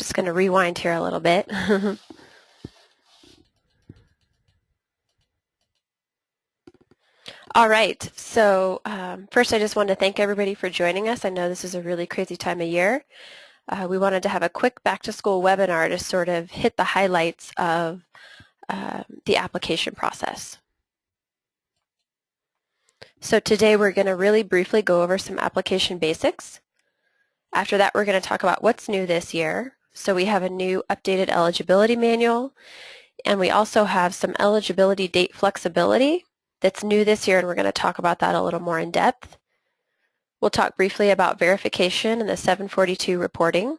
just going to rewind here a little bit. All right, so first I just want to thank everybody for joining us. I know this is a really crazy time of year. We wanted to have a quick back-to-school webinar to sort of hit the highlights of the application process. So today we're going to really briefly go over some application basics. After that, we're going to talk about what's new this year. So we have a new updated eligibility manual, and we also have some eligibility date flexibility that's new this year, and we're going to talk about that a little more in depth. We'll talk briefly about verification and the 742 reporting.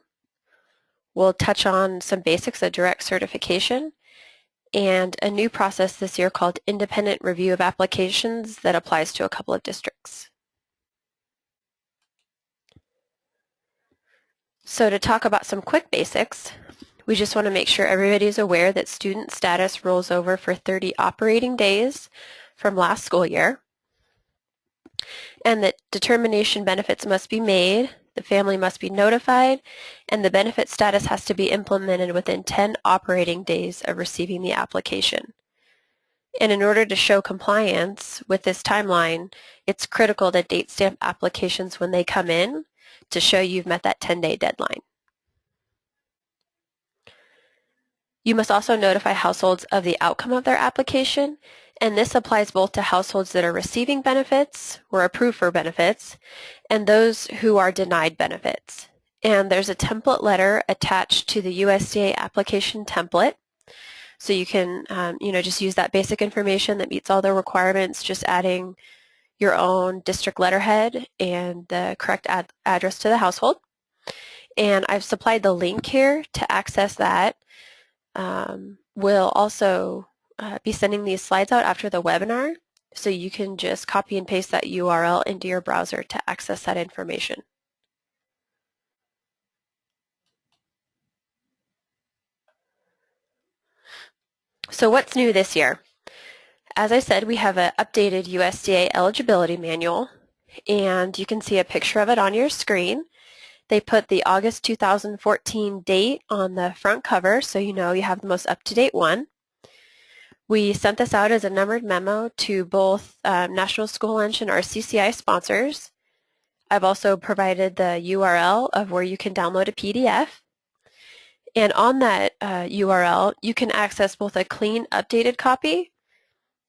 We'll touch on some basics of direct certification and a new process this year called independent review of applications that applies to a couple of districts. So to talk about some quick basics, we just want to make sure everybody's aware that student status rolls over for 30 operating days from last school year, and that determination benefits must be made, the family must be notified, and the benefit status has to be implemented within 10 operating days of receiving the application. And in order to show compliance with this timeline, it's critical that date stamp applications, when they come in, to show you've met that 10-day deadline. You must also notify households of the outcome of their application, and this applies both to households that are receiving benefits or approved for benefits and those who are denied benefits. And there's a template letter attached to the USDA application template. So you can just use that basic information that meets all the requirements, just adding your own district letterhead and the correct address to the household. And I've supplied the link here to access that. We'll also be sending these slides out after the webinar, so you can just copy and paste that URL into your browser to access that information. So what's new this year? As I said, we have an updated USDA eligibility manual, and you can see a picture of it on your screen. They put the August 2014 date on the front cover, so you know you have the most up-to-date one. We sent this out as a numbered memo to both National School Lunch and our CCI sponsors. I've also provided the URL of where you can download a PDF. And on that URL, you can access both a clean, updated copy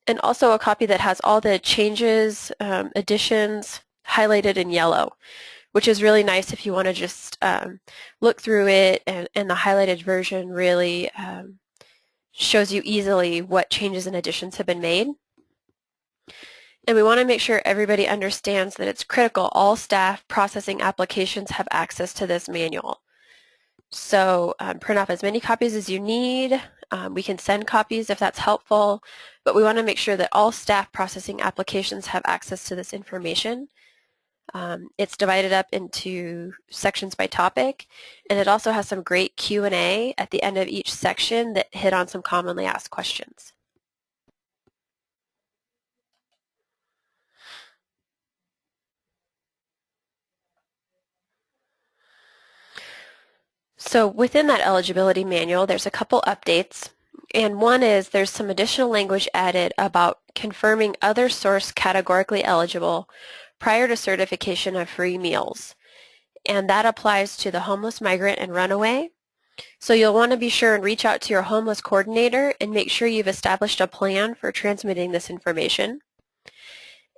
and also a copy that has all the changes, additions highlighted in yellow, which is really nice if you want to just look through it, and the highlighted version really shows you easily what changes and additions have been made. And we want to make sure everybody understands that it's critical all staff processing applications have access to this manual. So print off as many copies as you need. We can send copies if that's helpful, but we want to make sure that all staff processing applications have access to this information. It's divided up into sections by topic, and it also has some great Q&A at the end of each section that hit on some commonly asked questions. So within that eligibility manual, there's a couple updates, and one is there's some additional language added about confirming other source categorically eligible prior to certification of free meals. And that applies to the homeless, migrant, and runaway. So you'll want to be sure and reach out to your homeless coordinator and make sure you've established a plan for transmitting this information.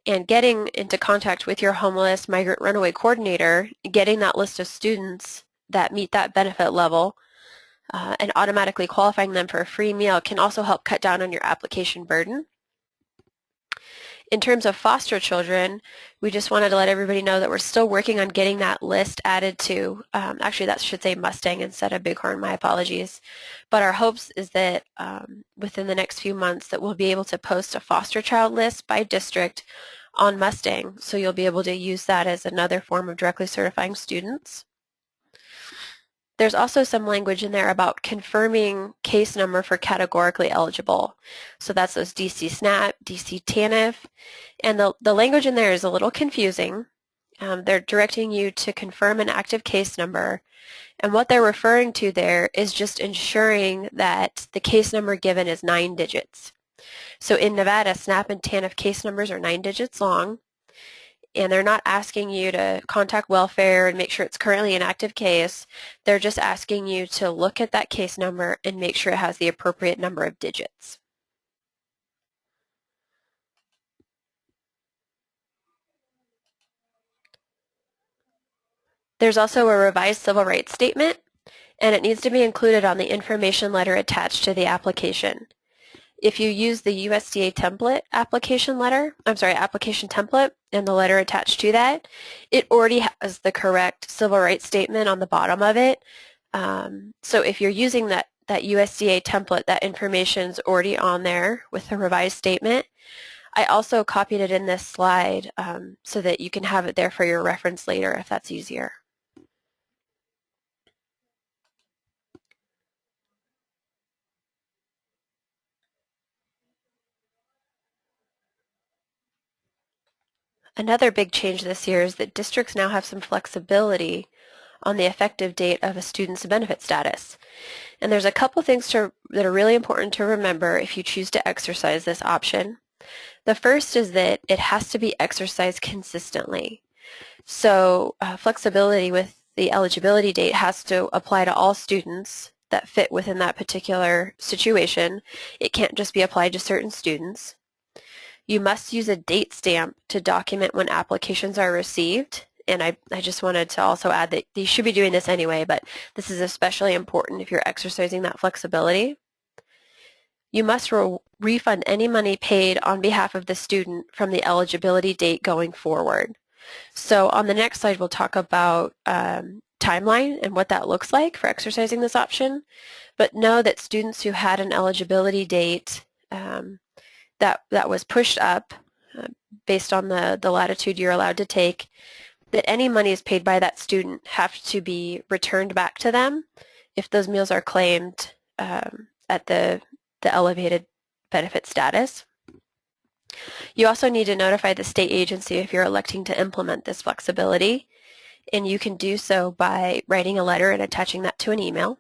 And getting into contact with your homeless, migrant, runaway coordinator, getting that list of students that meet that benefit level and automatically qualifying them for a free meal can also help cut down on your application burden. In terms of foster children, we just wanted to let everybody know that we're still working on getting that list added to, actually that should say Mustang instead of Bighorn, my apologies. But our hopes is that within the next few months that we'll be able to post a foster child list by district on Mustang, so you'll be able to use that as another form of directly certifying students. There's also some language in there about confirming case number for categorically eligible. So that's those DC SNAP, DC TANF, and the language in there is a little confusing. They're directing you to confirm an active case number, and what they're referring to there is just ensuring that the case number given is 9 digits. So in Nevada, SNAP and TANF case numbers are 9 digits long, and they're not asking you to contact welfare and make sure it's currently an active case. They're just asking you to look at that case number and make sure it has the appropriate number of digits. There's also a revised civil rights statement, and it needs to be included on the information letter attached to the application. If you use the USDA template application template and the letter attached to that, it already has the correct civil rights statement on the bottom of it. So if you're using that USDA template, that information's already on there with the revised statement. I also copied it in this slide so that you can have it there for your reference later if that's easier. Another big change this year is that districts now have some flexibility on the effective date of a student's benefit status. And there's a couple things that are really important to remember if you choose to exercise this option. The first is that it has to be exercised consistently. So flexibility with the eligibility date has to apply to all students that fit within that particular situation. It can't just be applied to certain students. You must use a date stamp to document when applications are received. And I just wanted to also add that you should be doing this anyway, but this is especially important if you're exercising that flexibility. You must refund any money paid on behalf of the student from the eligibility date going forward. So on the next slide, we'll talk about timeline and what that looks like for exercising this option. But know that students who had an eligibility date that was pushed up based on the latitude you're allowed to take, that any monies paid by that student have to be returned back to them if those meals are claimed at the elevated benefit status. You also need to notify the state agency if you're electing to implement this flexibility, and you can do so by writing a letter and attaching that to an email.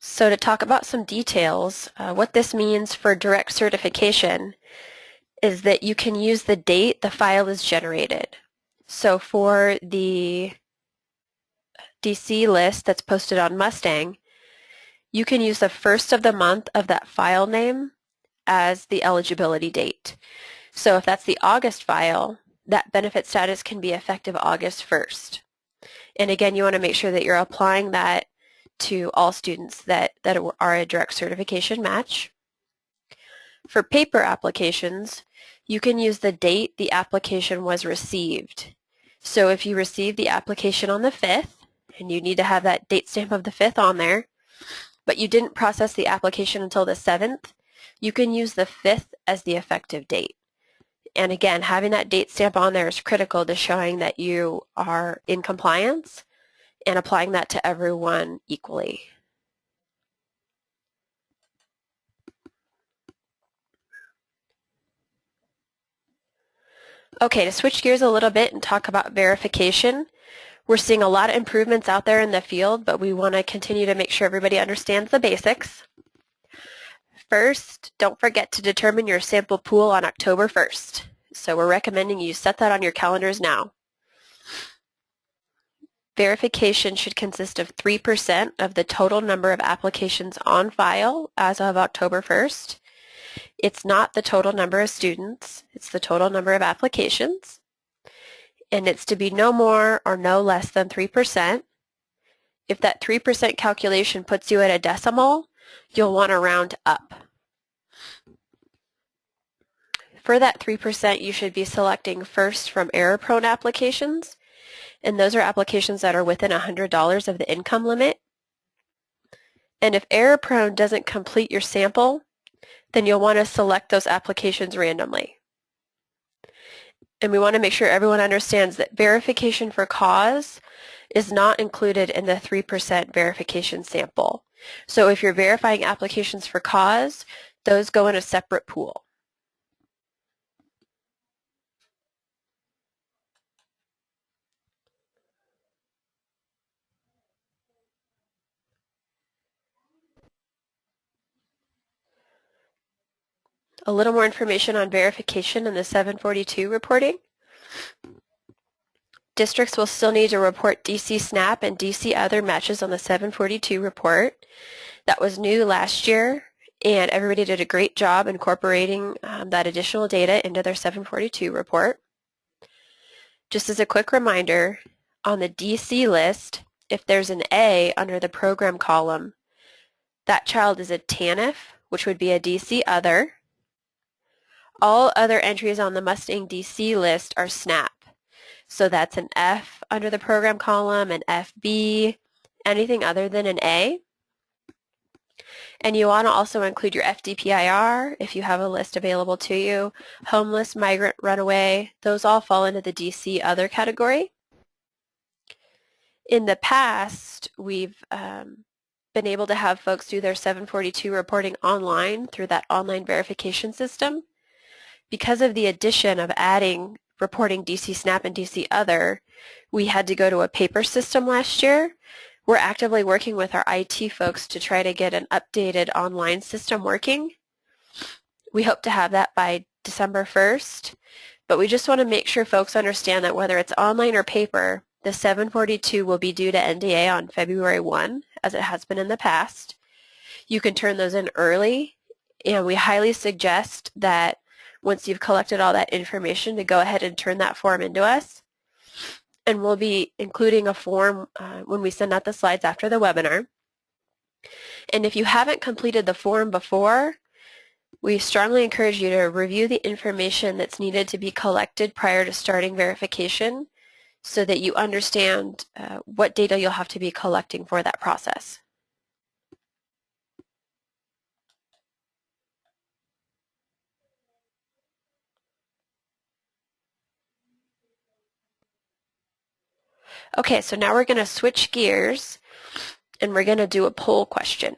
So to talk about some details, what this means for direct certification is that you can use the date the file is generated. So for the DC list that's posted on Mustang, you can use the first of the month of that file name as the eligibility date. So if that's the August file, that benefit status can be effective August 1st. And again, you want to make sure that you're applying that to all students that are a direct certification match. For paper applications, you can use the date the application was received. So if you received the application on the 5th, and you need to have that date stamp of the 5th on there, but you didn't process the application until the 7th, you can use the 5th as the effective date. And again, having that date stamp on there is critical to showing that you are in compliance and applying that to everyone equally. Okay, to switch gears a little bit and talk about verification, we're seeing a lot of improvements out there in the field, but we want to continue to make sure everybody understands the basics. First, don't forget to determine your sample pool on October 1st. So we're recommending you set that on your calendars now. Verification should consist of 3% of the total number of applications on file as of October 1st. It's not the total number of students, it's the total number of applications. And it's to be no more or no less than 3%. If that 3% calculation puts you at a decimal, you'll want to round up. For that 3%, you should be selecting first from error-prone applications, and those are applications that are within $100 of the income limit. And if error-prone doesn't complete your sample, then you'll want to select those applications randomly. And we want to make sure everyone understands that verification for cause is not included in the 3% verification sample. So if you're verifying applications for cause, those go in a separate pool. A little more information on verification in the 742 reporting. Districts will still need to report DC SNAP and DC other matches on the 742 report. That was new last year, and everybody did a great job incorporating that additional data into their 742 report. Just as a quick reminder, on the DC list, if there's an A under the program column, that child is a TANF, which would be a DC other. All other entries on the Mustang DC list are SNAP. So that's an F under the program column, an FB, anything other than an A. And you want to also include your FDPIR if you have a list available to you. Homeless, migrant, runaway, those all fall into the DC other category. In the past, we've been able to have folks do their 742 reporting online through that online verification system. Because of the addition of adding reporting DC SNAP and DC other, we had to go to a paper system last year. We're actively working with our IT folks to try to get an updated online system working. We hope to have that by December 1st, but we just want to make sure folks understand that whether it's online or paper, the 742 will be due to NDA on February 1, as it has been in the past. You can turn those in early, and we highly suggest that once you've collected all that information to go ahead and turn that form into us. And we'll be including a form when we send out the slides after the webinar. And if you haven't completed the form before, we strongly encourage you to review the information that's needed to be collected prior to starting verification so that you understand what data you'll have to be collecting for that process. Okay, so now we're going to switch gears and we're going to do a poll question.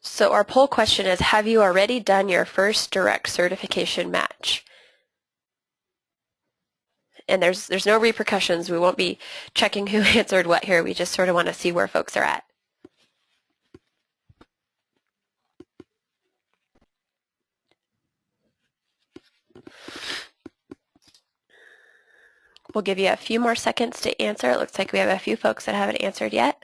So our poll question is, have you already done your first direct certification match? And there's no repercussions. We won't be checking who answered what here. We just sort of want to see where folks are at. We'll give you a few more seconds to answer. It looks like we have a few folks that haven't answered yet.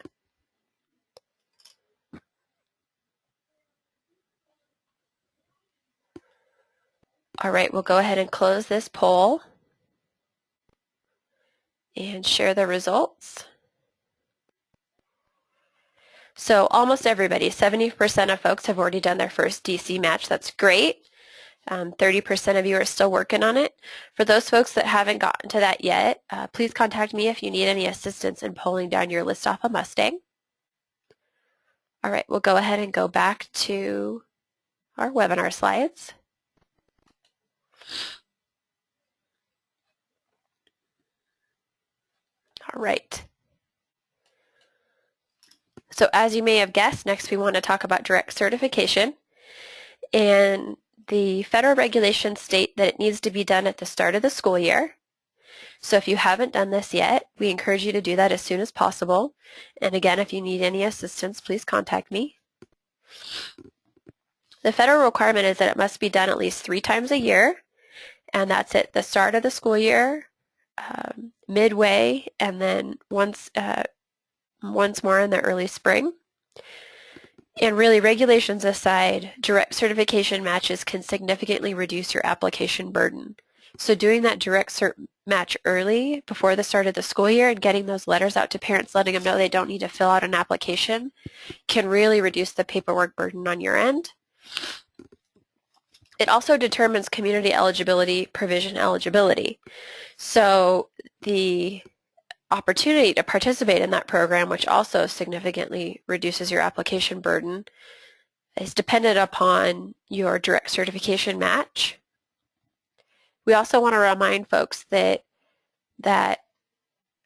All right, we'll go ahead and close this poll and share the results. So almost everybody, 70% of folks have already done their first DC match. That's great. 30% of you are still working on it. For those folks that haven't gotten to that yet, please contact me if you need any assistance in pulling down your list off of Mustang. All right, we'll go ahead and go back to our webinar slides. All right. So as you may have guessed, next we want to talk about direct certification. And the federal regulations state that it needs to be done at the start of the school year. So if you haven't done this yet, we encourage you to do that as soon as possible. And again, if you need any assistance, please contact me. The federal requirement is that it must be done at least 3 times a year, and that's at the start of the school year, midway, and then once more in the early spring. And really, regulations aside, direct certification matches can significantly reduce your application burden. So doing that direct cert match early, before the start of the school year, and getting those letters out to parents letting them know they don't need to fill out an application can really reduce the paperwork burden on your end. It also determines community eligibility, provision eligibility. So the opportunity to participate in that program, which also significantly reduces your application burden, is dependent upon your direct certification match. We also want to remind folks that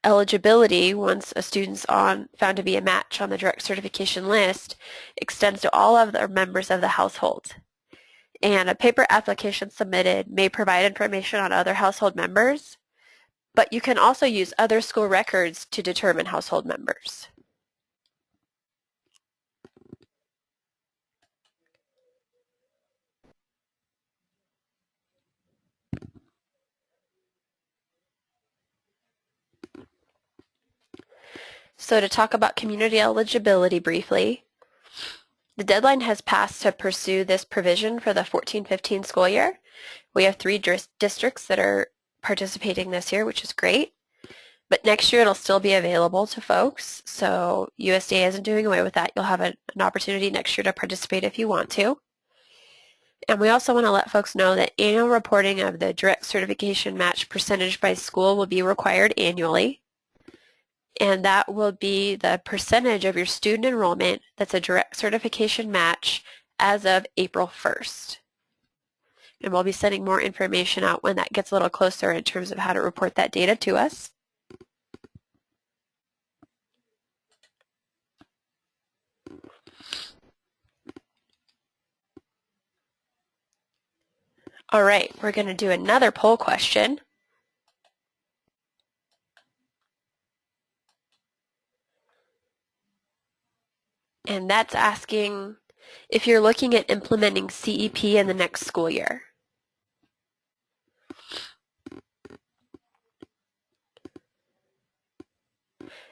eligibility, once a student's found to be a match on the direct certification list, extends to all of the members of the household. And a paper application submitted may provide information on other household members, but you can also use other school records to determine household members. So to talk about community eligibility briefly, the deadline has passed to pursue this provision for the 14-15 school year. We have 3 districts that are participating this year, which is great. But next year it'll still be available to folks, so USDA isn't doing away with that. You'll have an opportunity next year to participate if you want to. And we also want to let folks know that annual reporting of the direct certification match percentage by school will be required annually. And that will be the percentage of your student enrollment that's a direct certification match as of April 1st. And we'll be sending more information out when that gets a little closer in terms of how to report that data to us. All right, we're going to do another poll question. And that's asking if you're looking at implementing CEP in the next school year.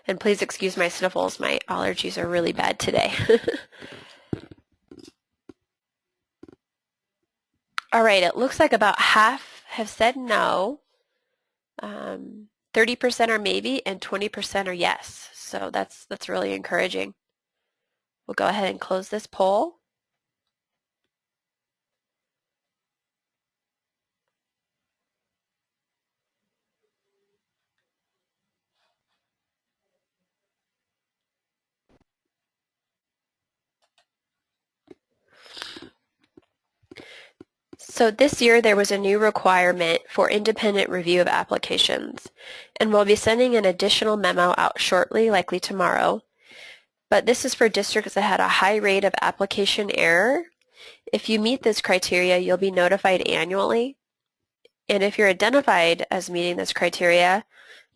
And please excuse my sniffles, my allergies are really bad today. All right, it looks like about half have said no, 30% are maybe, and 20% are yes. So that's really encouraging. We'll go ahead and close this poll. So this year there was a new requirement for independent review of applications, and we'll be sending an additional memo out shortly, likely tomorrow. But this is for districts that had a high rate of application error. If you meet this criteria, you'll be notified annually. And if you're identified as meeting this criteria,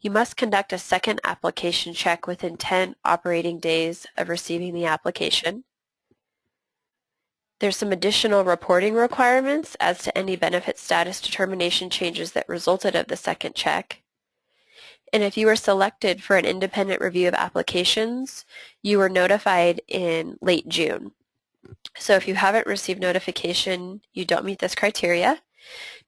you must conduct a second application check within 10 operating days of receiving the application. There's some additional reporting requirements as to any benefit status determination changes that resulted of the second check. And if you were selected for an independent review of applications, you were notified in late June. So if you haven't received notification, you don't meet this criteria.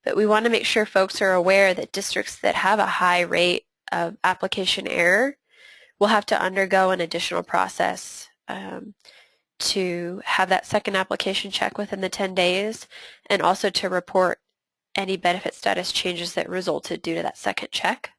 But we want to make sure folks are aware that districts that have a high rate of application error will have to undergo an additional process to have that second application check within the 10 days and also to report any benefit status changes that resulted due to that second check.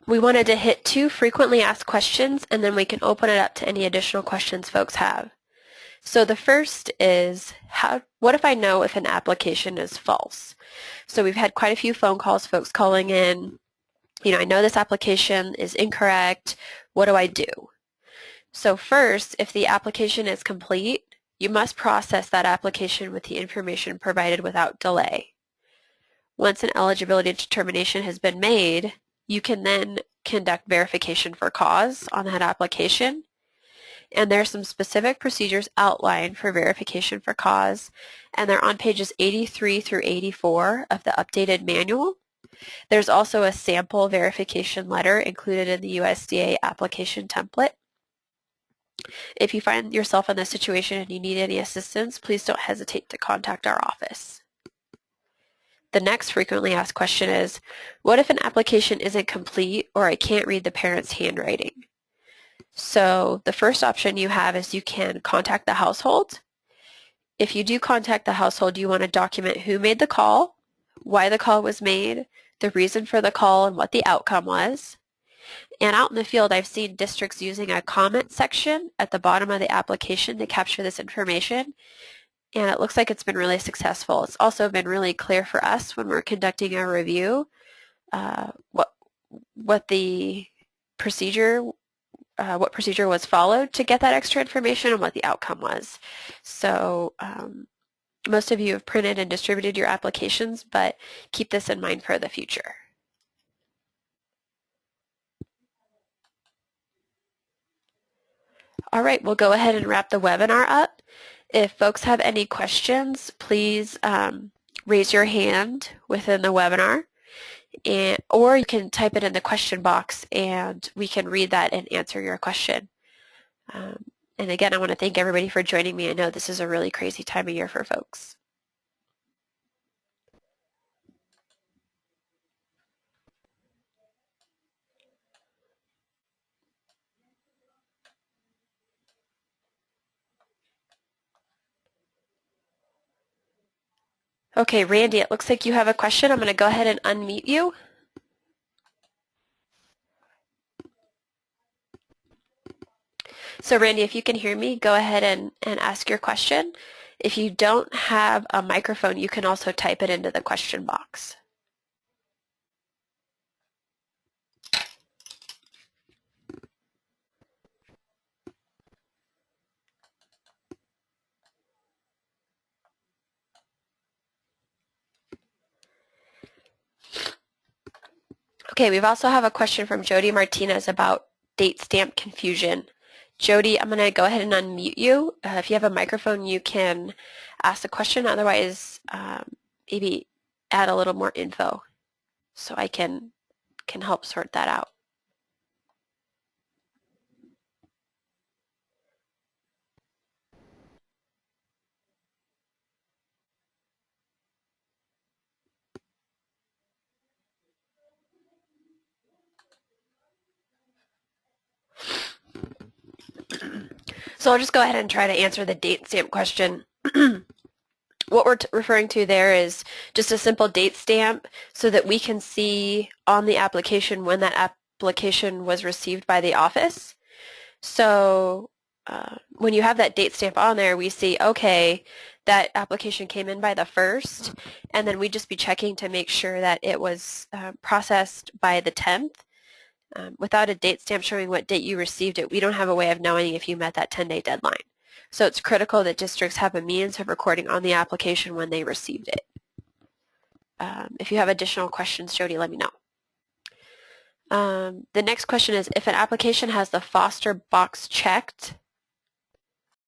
We wanted to hit 2 frequently asked questions, and then we can open it up to any additional questions folks have. So the first is, what if I know if an application is false? So we've had quite a few phone calls, folks calling in, I know this application is incorrect. What do I do? So first, if the application is complete, you must process that application with the information provided without delay. Once an eligibility determination has been made, you can then conduct verification for cause on that application. And there are some specific procedures outlined for verification for cause, and they're on pages 83 through 84 of the updated manual. There's also a sample verification letter included in the USDA application template. If you find yourself in this situation and you need any assistance, please don't hesitate to contact our office. The next frequently asked question is, what if an application isn't complete or I can't read the parent's handwriting? So the first option you have is you can contact the household if you do contact the household, you want to document who made the call, why the call was made, the reason for the call, and what the outcome was. And out in the field, I've seen districts using a comment section at the bottom of the application to capture this information. And it looks like it's been really successful. It's also been really clear for us when we're conducting a review what the procedure what procedure was followed to get that extra information and what the outcome was. So most of you have printed and distributed your applications, but keep this in mind for the future. All right, we'll go ahead and wrap the webinar up. If folks have any questions, please raise your hand within the webinar, or you can type it in the question box and we can read that and answer your question. And again, I want to thank everybody for joining me. I know this is a really crazy time of year for folks. Okay, Randy, it looks like you have a question. I'm going to go ahead and unmute you. So Randy, if you can hear me, go ahead and ask your question. If you don't have a microphone, you can also type it into the question box. Okay, we also have a question from Jody Martinez about date stamp confusion. Jody, I'm going to go ahead and unmute you. If you have a microphone, you can ask the question. Otherwise, maybe add a little more info so I can help sort that out. So I'll just go ahead and try to answer the date stamp question. What we're referring to there is just a simple date stamp so that we can see on the application when that application was received by the office. So when you have that date stamp on there, we see, okay, that application came in by the 1st, and then we'd just be checking to make sure that it was processed by the 10th. Without a date stamp showing what date you received it, we don't have a way of knowing if you met that 10-day deadline. So it's critical that districts have a means of recording on the application when they received it. If you have additional questions, Jody, let me know. The next question is, if an application has the Foster box checked,